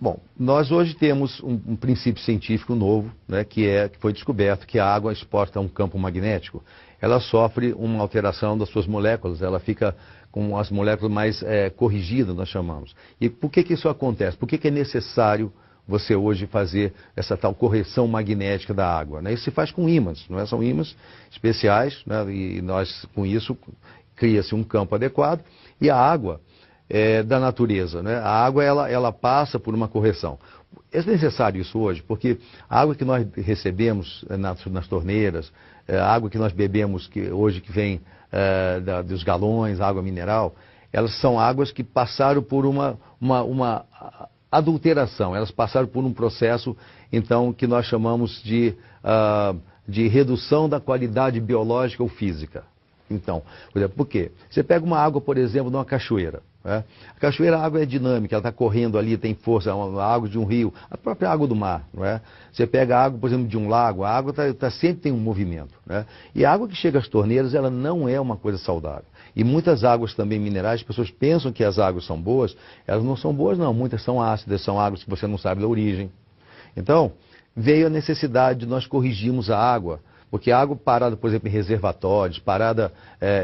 Bom, nós hoje temos um princípio científico novo, né, que foi descoberto que a água exposta a um campo magnético, ela sofre uma alteração das suas moléculas, ela fica com as moléculas mais corrigidas, nós chamamos. E por que isso acontece? Por que é necessário você hoje fazer essa tal correção magnética da água, né? Isso se faz com ímãs, não é? São ímãs especiais, né? E nós, com isso, cria-se um campo adequado e a água da natureza, né? A água, ela passa por uma correção. É necessário isso hoje, porque a água que nós recebemos nas torneiras, a água que nós bebemos hoje que vem dos galões, água mineral, elas são águas que passaram por uma adulteração, elas passaram por um processo, então, que nós chamamos de redução da qualidade biológica ou física. Então, por quê? Você pega uma água, por exemplo, de uma cachoeira, né? A cachoeira, a água é dinâmica, ela está correndo ali, tem força, a água de um rio, a própria água do mar, não é? Você pega a água, por exemplo, de um lago, a água sempre tem um movimento, né? E a água que chega às torneiras, ela não é uma coisa saudável. E muitas águas também minerais, as pessoas pensam que as águas são boas, elas não são boas não, muitas são ácidas, são águas que você não sabe da origem. Então, veio a necessidade de nós corrigirmos a água, porque a água parada, por exemplo, em reservatórios, parada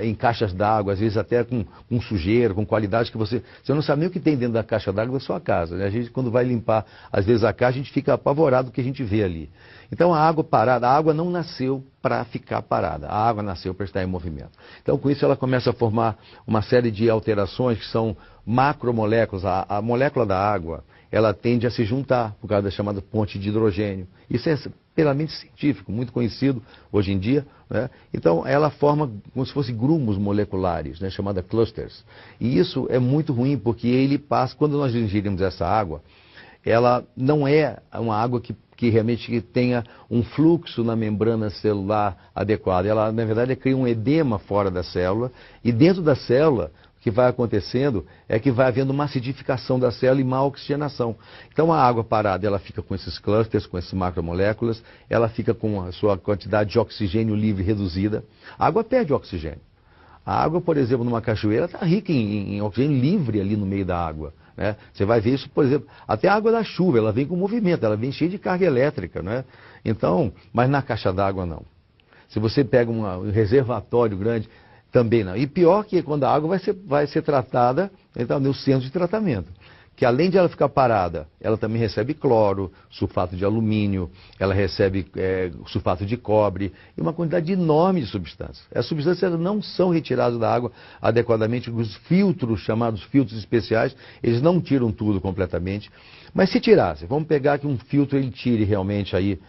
em caixas d'água, às vezes até com sujeira, com qualidade que você não sabe nem o que tem dentro da caixa d'água da sua casa, né? A gente, quando vai limpar, às vezes, a caixa, a gente fica apavorado do que a gente vê ali. Então, a água parada, a água não nasceu para ficar parada, a água nasceu para estar em movimento. Então, com isso, ela começa a formar uma série de alterações que são macromoléculas. A molécula da água, ela tende a se juntar por causa da chamada ponte de hidrogênio. Isso é plenamente científico, muito conhecido hoje em dia, né? Então, ela forma como se fossem grumos moleculares, né? Chamada clusters. E isso é muito ruim, porque ele passa, quando nós ingerimos essa água, ela não é uma água que realmente tenha um fluxo na membrana celular adequado. Ela, na verdade, cria um edema fora da célula, e dentro da célula, o que vai acontecendo é que vai havendo uma acidificação da célula e má oxigenação. Então, a água parada, ela fica com esses clusters, com essas macromoléculas, ela fica com a sua quantidade de oxigênio livre reduzida. A água perde oxigênio. A água, por exemplo, numa cachoeira, está rica em oxigênio livre ali no meio da água, né? Você vai ver isso, por exemplo, até a água da chuva, ela vem com movimento, ela vem cheia de carga elétrica, né? Então, mas na caixa d'água não. Se você pega um reservatório grande, também não. E pior que quando a água vai ser tratada, então, no centro de tratamento, que além de ela ficar parada, ela também recebe cloro, sulfato de alumínio, ela recebe sulfato de cobre e uma quantidade enorme de substâncias. As substâncias não são retiradas da água adequadamente, os filtros, chamados filtros especiais, eles não tiram tudo completamente. Mas se tirasse, vamos pegar que um filtro ele tire realmente aí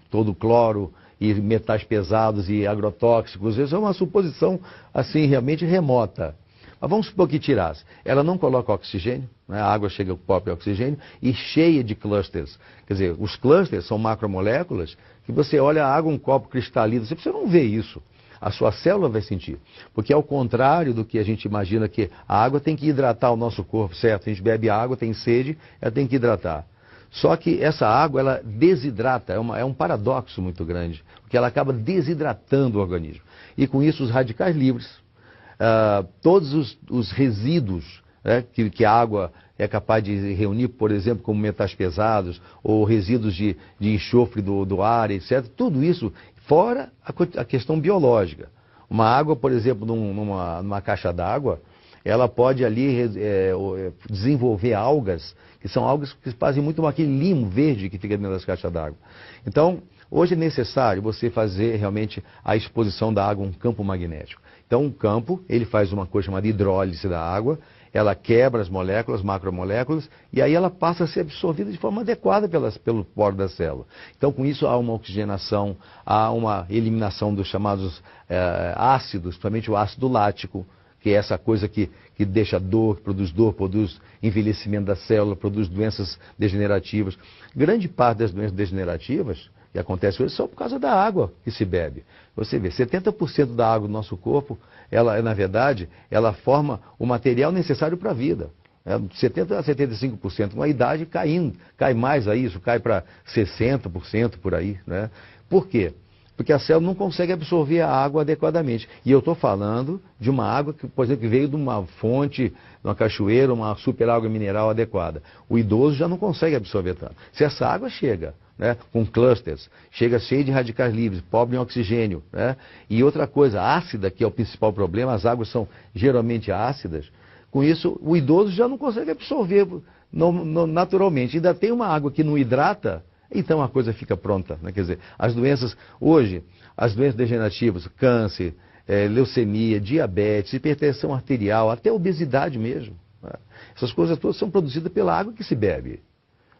todo o cloro e metais pesados e agrotóxicos, isso é uma suposição assim realmente remota. Mas vamos supor que tirasse. Ela não coloca oxigênio, né? A água chega com o próprio oxigênio e cheia de clusters. Quer dizer, os clusters são macromoléculas que você olha a água, um copo cristalino, você não vê isso. A sua célula vai sentir. Porque ao contrário do que a gente imagina que a água tem que hidratar o nosso corpo, certo? A gente bebe água, tem sede, ela tem que hidratar. Só que essa água, ela desidrata, é um paradoxo muito grande, porque ela acaba desidratando o organismo. E com isso os radicais livres, todos os resíduos, né, que a água é capaz de reunir, por exemplo, como metais pesados, ou resíduos de enxofre do ar, etc. Tudo isso, fora a questão biológica. Uma água, por exemplo, numa caixa d'água, ela pode ali desenvolver algas, que são algas que fazem muito aquele limo verde que fica dentro das caixas d'água. Então, hoje é necessário você fazer realmente a exposição da água a um campo magnético. Então, um campo, ele faz uma coisa chamada hidrólise da água, ela quebra as moléculas, macromoléculas, e aí ela passa a ser absorvida de forma adequada pelo poro da célula. Então, com isso, há uma oxigenação, há uma eliminação dos chamados ácidos, principalmente o ácido lático, que é essa coisa que deixa dor, produz envelhecimento da célula, produz doenças degenerativas. Grande parte das doenças degenerativas que acontecem hoje são por causa da água que se bebe. Você vê, 70% da água do nosso corpo, ela, na verdade, ela forma o material necessário para a vida. 70% a 75%. Com a idade cai mais a isso, cai para 60% por aí, né? Por quê? Porque a célula não consegue absorver a água adequadamente. E eu estou falando de uma água que, por exemplo, que veio de uma fonte, de uma cachoeira, uma super água mineral adequada. O idoso já não consegue absorver tanto. Se essa água chega, né, com clusters, chega cheia de radicais livres, pobre em oxigênio, né, e outra coisa, ácida, que é o principal problema, as águas são geralmente ácidas, com isso o idoso já não consegue absorver naturalmente. Ainda tem uma água que não hidrata, então a coisa fica pronta, né? Quer dizer, as doenças, hoje, as doenças degenerativas, câncer, leucemia, diabetes, hipertensão arterial, até obesidade mesmo, né? Essas coisas todas são produzidas pela água que se bebe.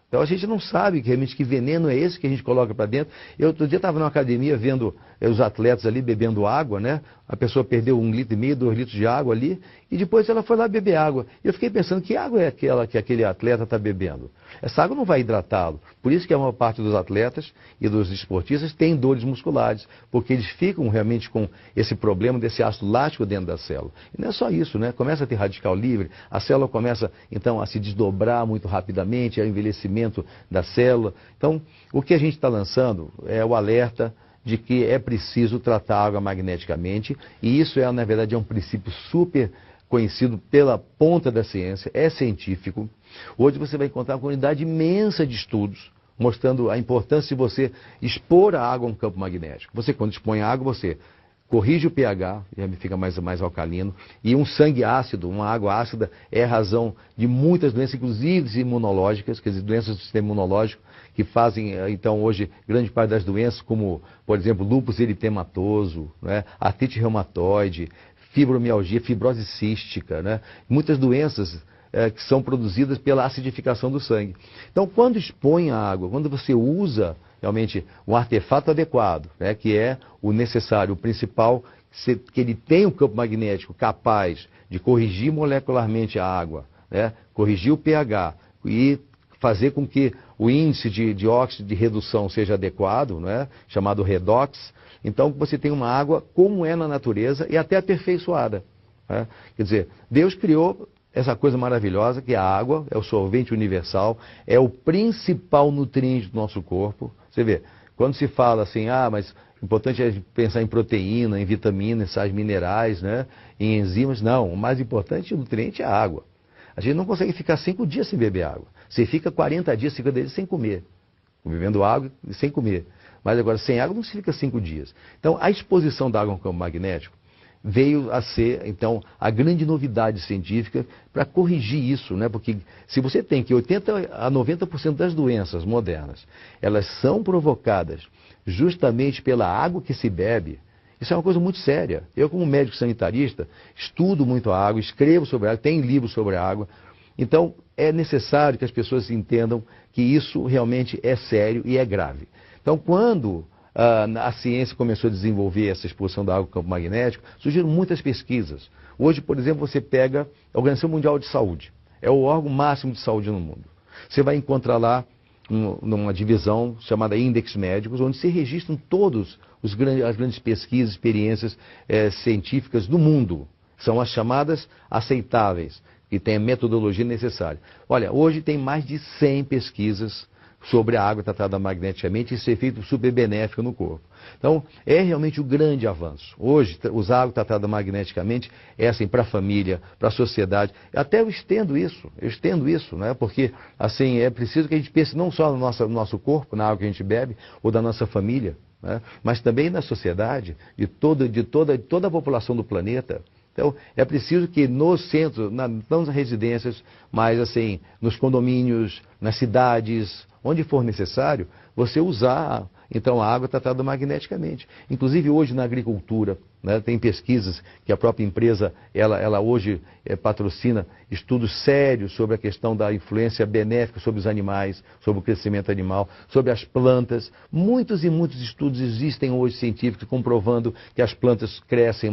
Então a gente não sabe realmente que veneno é esse que a gente coloca para dentro. Eu outro dia estava numa academia vendo os atletas ali bebendo água, né? A pessoa perdeu 1,5 litro, 2 litros de água ali, e depois ela foi lá beber água. E eu fiquei pensando, que água é aquela que aquele atleta está bebendo? Essa água não vai hidratá-lo. Por isso que a maior parte dos atletas e dos esportistas tem dores musculares, porque eles ficam realmente com esse problema desse ácido lático dentro da célula. E não é só isso, né? Começa a ter radical livre, a célula começa então a se desdobrar muito rapidamente, é o envelhecimento da célula. Então, o que a gente está lançando é o alerta de que é preciso tratar a água magneticamente, e isso na verdade, é um princípio super conhecido pela ponta da ciência, é científico. Hoje você vai encontrar uma quantidade imensa de estudos mostrando a importância de você expor a água a um campo magnético. Você, quando expõe a água, você corrige o pH, já fica mais alcalino, e um sangue ácido, uma água ácida, é a razão de muitas doenças, inclusive imunológicas, quer dizer, doenças do sistema imunológico, que fazem, então, hoje, grande parte das doenças, como, por exemplo, lúpus eritematoso, né, artrite reumatoide, fibromialgia, fibrose cística, né, muitas doenças que são produzidas pela acidificação do sangue. Então, quando expõe a água, quando você usa realmente um artefato adequado, né, que é o necessário, o principal, que ele tem um campo magnético capaz de corrigir molecularmente a água, né, corrigir o pH e fazer com que o índice de óxido de redução seja adequado, né, chamado redox, então você tem uma água como é na natureza e até aperfeiçoada, né? Quer dizer, Deus criou essa coisa maravilhosa que é a água, é o solvente universal, é o principal nutriente do nosso corpo. Você vê, quando se fala assim, mas o importante é pensar em proteína, em vitaminas, sais minerais, né, em enzimas. Não, o mais importante nutriente é a água. A gente não consegue ficar 5 dias sem beber água. Você fica 40 dias, 50 dias sem comer, bebendo água e sem comer. Mas agora, sem água não se fica 5 dias. Então, a exposição da água ao campo magnético veio a ser, então, a grande novidade científica para corrigir isso, né? Porque se você tem que 80% a 90% das doenças modernas, elas são provocadas justamente pela água que se bebe, isso é uma coisa muito séria. Eu, como médico sanitarista, estudo muito a água, escrevo sobre a água, tenho livros sobre a água. Então, é necessário que as pessoas entendam que isso realmente é sério e é grave. Então, quando a ciência começou a desenvolver essa exposição da água ao campo magnético, surgiram muitas pesquisas. Hoje, por exemplo, você pega a Organização Mundial de Saúde, é o órgão máximo de saúde no mundo. Você vai encontrar lá numa divisão chamada Index Médicos, onde se registram todas as grandes pesquisas, experiências científicas do mundo. São as chamadas aceitáveis, que têm a metodologia necessária. Olha, hoje tem mais de 100 pesquisas sobre a água tratada magneticamente e esse efeito super benéfico no corpo. Então, é realmente um grande avanço. Hoje, usar água tratada magneticamente é assim para a família, para a sociedade. Até eu estendo isso, né? Porque assim, é preciso que a gente pense não só no nosso corpo, na água que a gente bebe, ou da nossa família, né? Mas também na sociedade, de toda a população do planeta. Então, é preciso que nos centros, não nas residências, mas assim, nos condomínios, nas cidades, onde for necessário, você usar, então, a água tratada magneticamente. Inclusive, hoje, na agricultura, né, tem pesquisas que a própria empresa, ela hoje patrocina estudos sérios sobre a questão da influência benéfica sobre os animais, sobre o crescimento animal, sobre as plantas. Muitos e muitos estudos existem hoje científicos comprovando que as plantas crescem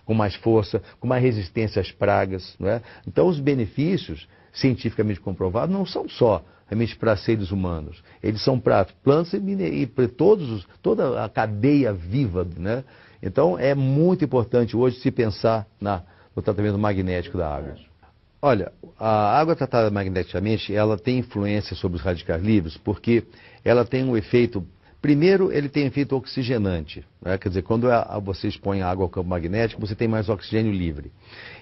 com mais força, com mais resistência às pragas. Não é? Então, os benefícios cientificamente comprovados não são só realmente para seres humanos, eles são para plantas e para toda a cadeia viva, né? Então é muito importante hoje se pensar no tratamento magnético da água. Olha, a água tratada magneticamente, ela tem influência sobre os radicais livres porque ela tem um efeito Primeiro, ele tem efeito oxigenante, né? Quer dizer, quando você expõe a água ao campo magnético, você tem mais oxigênio livre.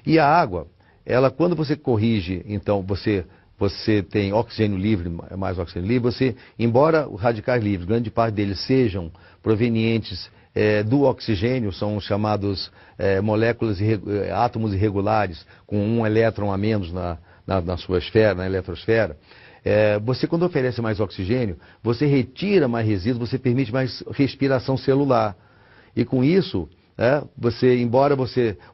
E a água, ela, quando você corrige, então você tem oxigênio livre, mais oxigênio livre, você, embora os radicais livres, grande parte deles sejam provenientes do oxigênio, são chamados moléculas, átomos irregulares, com um elétron a menos na sua esfera, na eletrosfera. Você, quando oferece mais oxigênio, você retira mais resíduos, você permite mais respiração celular. E com isso,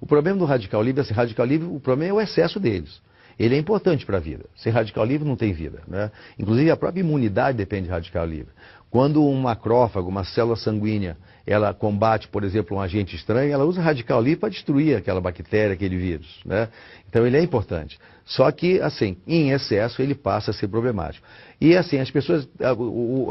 o problema do radical livre, o problema é o excesso deles. Ele é importante para a vida. Sem radical livre não tem vida, né? Inclusive a própria imunidade depende de radical livre. Quando um macrófago, uma célula sanguínea, ela combate, por exemplo, um agente estranho, ela usa radical livre para destruir aquela bactéria, aquele vírus, né? Então ele é importante. Só que, assim, em excesso ele passa a ser problemático. E assim, as pessoas,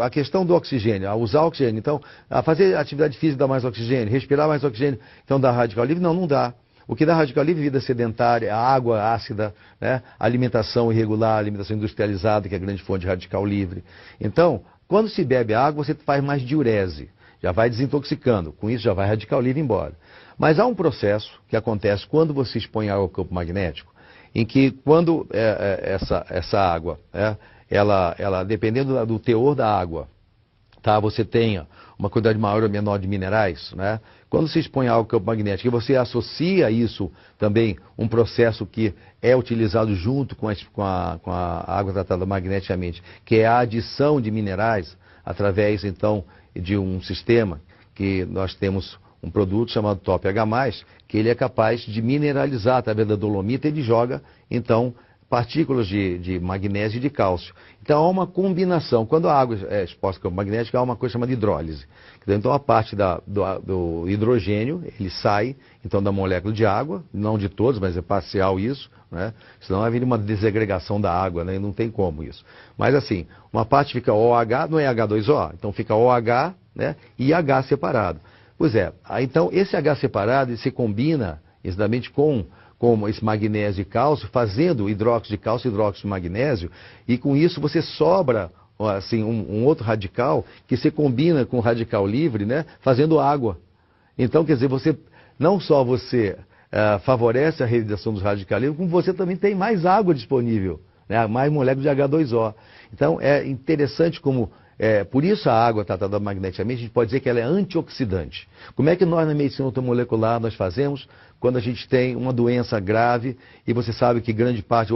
a questão do oxigênio, a usar oxigênio, então, a fazer atividade física dá mais oxigênio, respirar mais oxigênio, então dá radical livre? Não, não dá. O que dá radical livre é vida sedentária, a água ácida, né? Alimentação irregular, alimentação industrializada, que é a grande fonte de radical livre. Então, quando se bebe água, você faz mais diurese, já vai desintoxicando, com isso já vai radical livre embora. Mas há um processo que acontece quando você expõe água ao campo magnético, em que quando essa água, ela dependendo do teor da água, tá, você tenha uma quantidade maior ou menor de minerais, né? Quando se expõe água ao campo magnético e você associa isso também, um processo que é utilizado junto com a água tratada magneticamente, que é a adição de minerais, através então de um sistema que nós temos um produto chamado Top H+, que ele é capaz de mineralizar através da dolomita, ele joga então partículas de magnésio e de cálcio. Então há uma combinação. Quando a água é exposta ao campo magnético, há uma coisa chamada hidrólise. Então a parte do hidrogênio, ele sai então da molécula de água, não de todos, mas é parcial isso, né? Senão vai vir uma desagregação da água, né? E não tem como isso. Mas assim, uma parte fica OH, não é H2O, então fica OH, né? E H separado. Pois é, então esse H separado ele se combina exatamente com esse magnésio e cálcio, fazendo hidróxido de cálcio e hidróxido de magnésio, e com isso você sobra assim, um outro radical que se combina com o radical livre, né, fazendo água. Então, quer dizer, não só você favorece a realização dos radicais livres, como você também tem mais água disponível, né, mais moléculas de H2O. Então, é interessante como... por isso a água tratada magneticamente, a gente pode dizer que ela é antioxidante. Como é que nós na medicina automolecular nós fazemos quando a gente tem uma doença grave e você sabe que grande parte,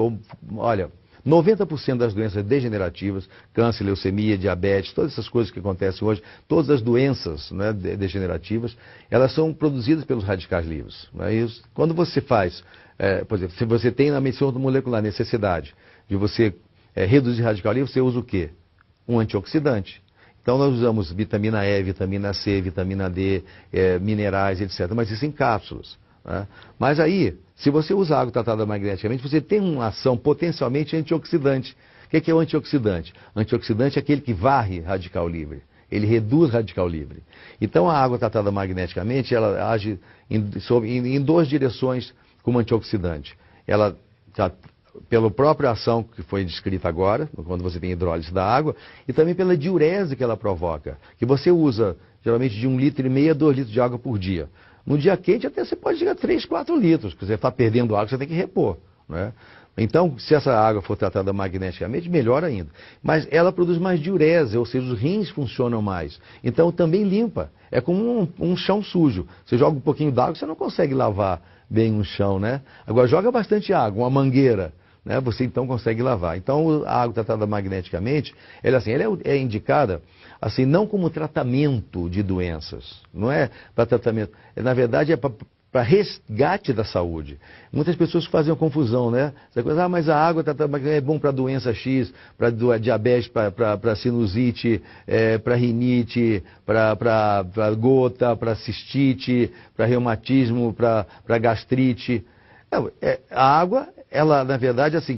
olha, 90% das doenças degenerativas, câncer, leucemia, diabetes, todas essas coisas que acontecem hoje, todas as doenças, né, degenerativas, elas são produzidas pelos radicais livres. Né? E quando você faz, por exemplo, se você tem na medicina automolecular necessidade de você reduzir radical livre, você usa o quê? Um antioxidante. Então nós usamos vitamina E, vitamina C, vitamina D, minerais, etc. Mas isso em cápsulas, né? Mas aí, se você usa água tratada magneticamente, você tem uma ação potencialmente antioxidante. O que é o antioxidante? Antioxidante é aquele que varre radical livre. Ele reduz radical livre. Então a água tratada magneticamente, ela age em duas direções como antioxidante. Ela pela própria ação que foi descrita agora, quando você tem hidrólise da água, e também pela diurese que ela provoca, que você usa geralmente de 1,5 litro a 2 litros de água por dia. No dia quente até você pode chegar a 3, 4 litros, porque você está perdendo água, você tem que repor, né? Então, se essa água for tratada magneticamente, melhor ainda. Mas ela produz mais diurese, ou seja, os rins funcionam mais. Então, também limpa. É como um chão sujo. Você joga um pouquinho d'água, você não consegue lavar bem um chão, né? Agora, joga bastante água, uma mangueira, né? Você então consegue lavar. Então, a água tratada magneticamente, ela é indicada, assim, não como tratamento de doenças. Não é para tratamento. Na verdade, é para resgate da saúde. Muitas pessoas fazem uma confusão, né? Essa coisa, mas a água é bom para doença X, para diabetes, para sinusite, para rinite, para gota, para cistite, para reumatismo, para gastrite. A água, ela, na verdade, assim,